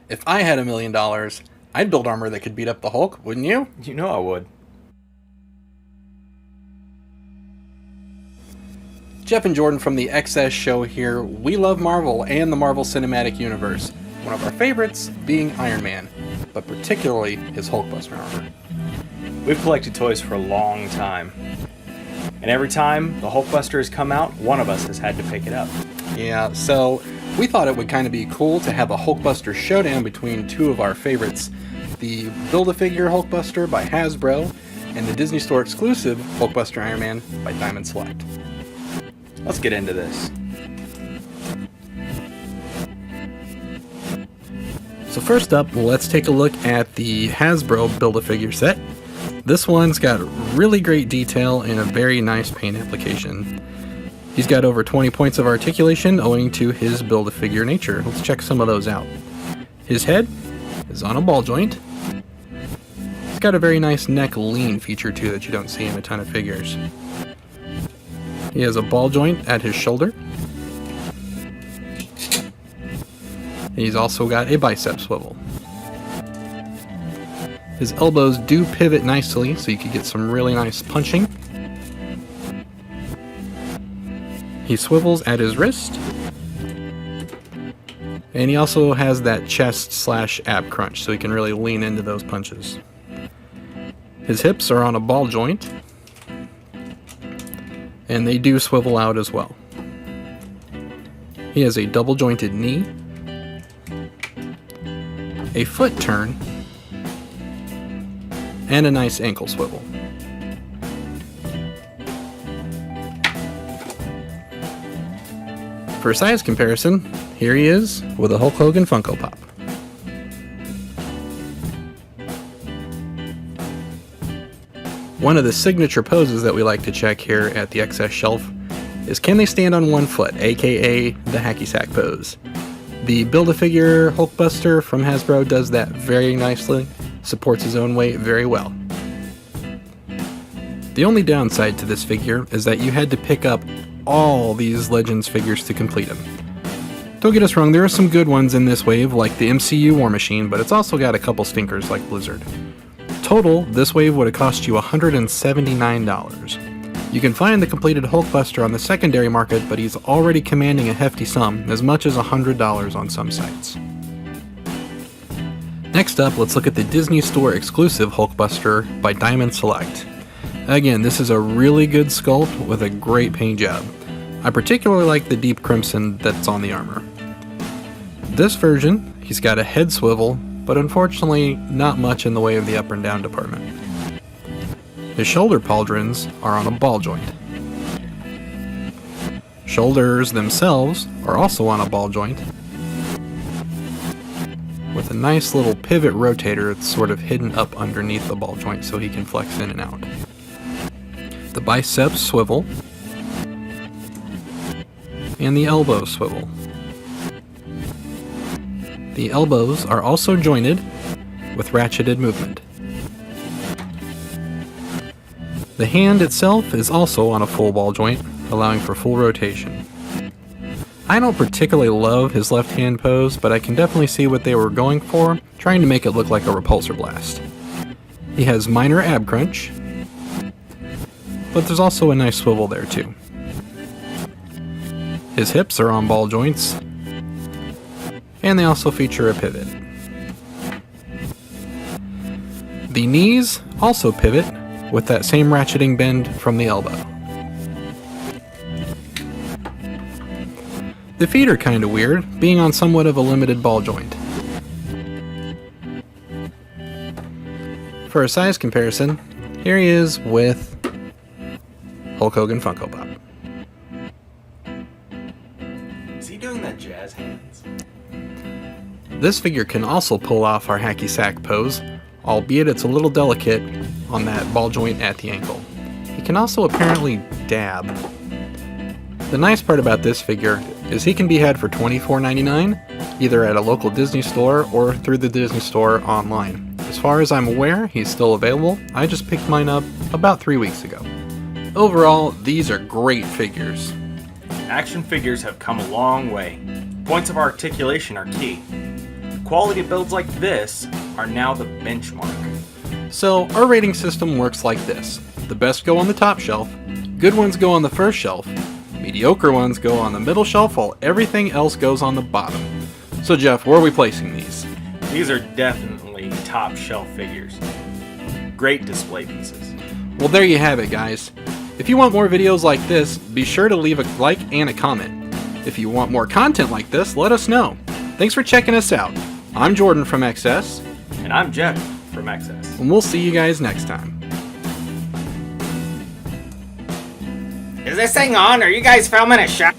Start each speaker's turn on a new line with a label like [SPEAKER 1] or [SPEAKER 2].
[SPEAKER 1] If I had $1 million, I'd build armor that could beat up the Hulk, wouldn't you?
[SPEAKER 2] You know I would.
[SPEAKER 1] Jeff and Jordan from the XS Show here. We love Marvel and the Marvel Cinematic Universe. One of our favorites being Iron Man, but particularly his Hulkbuster armor.
[SPEAKER 2] We've collected toys for a long time. And every time the Hulkbuster has come out, one of us has had to pick it up.
[SPEAKER 1] Yeah, so we thought it would kind of be cool to have a Hulkbuster showdown between two of our favorites. The Build-A-Figure Hulkbuster by Hasbro and the Disney Store exclusive Hulkbuster Iron Man by Diamond Select.
[SPEAKER 2] Let's get into this.
[SPEAKER 1] So first up, let's take a look at the Hasbro Build-A-Figure set. This one's got really great detail and a very nice paint application. He's got over 20 points of articulation owing to his Build-A-Figure nature. Let's check some of those out. His head is on a ball joint. It's got a very nice neck lean feature too that you don't see in a ton of figures. He has a ball joint at his shoulder. He's also got a bicep swivel. His elbows do pivot nicely, so you can get some really nice punching. He swivels at his wrist. And he also has that chest/ab crunch, so he can really lean into those punches. His hips are on a ball joint. And they do swivel out as well. He has a double jointed knee, a foot turn, and a nice ankle swivel. For a size comparison, here he is with a Hulk Hogan Funko Pop. One of the signature poses that we like to check here at the XS shelf is can they stand on one foot, aka the hacky sack pose. The Build-A-Figure Hulkbuster from Hasbro does that very nicely, supports his own weight very well. The only downside to this figure is that you had to pick up all these Legends figures to complete them. Don't get us wrong, there are some good ones in this wave like the MCU War Machine, but it's also got a couple stinkers like Blizzard. Total, this wave would have cost you $179. You can find the completed Hulkbuster on the secondary market, but he's already commanding a hefty sum, as much as $100 on some sites. Next up, let's look at the Disney Store exclusive Hulkbuster by Diamond Select. Again, this is a really good sculpt with a great paint job. I particularly like the deep crimson that's on the armor. This version, he's got a head swivel, but unfortunately not much in the way of the up and down department. His shoulder pauldrons are on a ball joint. Shoulders themselves are also on a ball joint, with a nice little pivot rotator that's sort of hidden up underneath the ball joint so he can flex in and out. The biceps swivel, and the elbow swivel. The elbows are also jointed with ratcheted movement. The hand itself is also on a full ball joint, allowing for full rotation. I don't particularly love his left hand pose, but I can definitely see what they were going for, trying to make it look like a repulsor blast. He has minor ab crunch, but there's also a nice swivel there too. His hips are on ball joints, and they also feature a pivot. The knees also pivot with that same ratcheting bend from the elbow. The feet are kind of weird, being on somewhat of a limited ball joint. For a size comparison, here he is with Hulk Hogan Funko Pop.
[SPEAKER 2] Is he doing that jazz hands?
[SPEAKER 1] This figure can also pull off our hacky sack pose, albeit it's a little delicate on that ball joint at the ankle. He can also apparently dab. The nice part about this figure is he can be had for $24.99, either at a local Disney store or through the Disney Store online. As far as I'm aware, he's still available. I just picked mine up about 3 weeks ago. Overall, these are great figures.
[SPEAKER 2] Action figures have come a long way. Points of articulation are key. Quality builds like this are now the benchmark.
[SPEAKER 1] So our rating system works like this. The best go on the top shelf, good ones go on the first shelf, mediocre ones go on the middle shelf, while everything else goes on the bottom. So Jeff, where are we placing these?
[SPEAKER 2] These are definitely top shelf figures. Great display pieces.
[SPEAKER 1] Well, there you have it, guys. If you want more videos like this, be sure to leave a like and a comment. If you want more content like this, let us know. Thanks for checking us out. I'm Jordan from XS.
[SPEAKER 2] And I'm Jeff from XS.
[SPEAKER 1] And we'll see you guys next time.
[SPEAKER 2] Is this thing on? Are you guys filming a shot?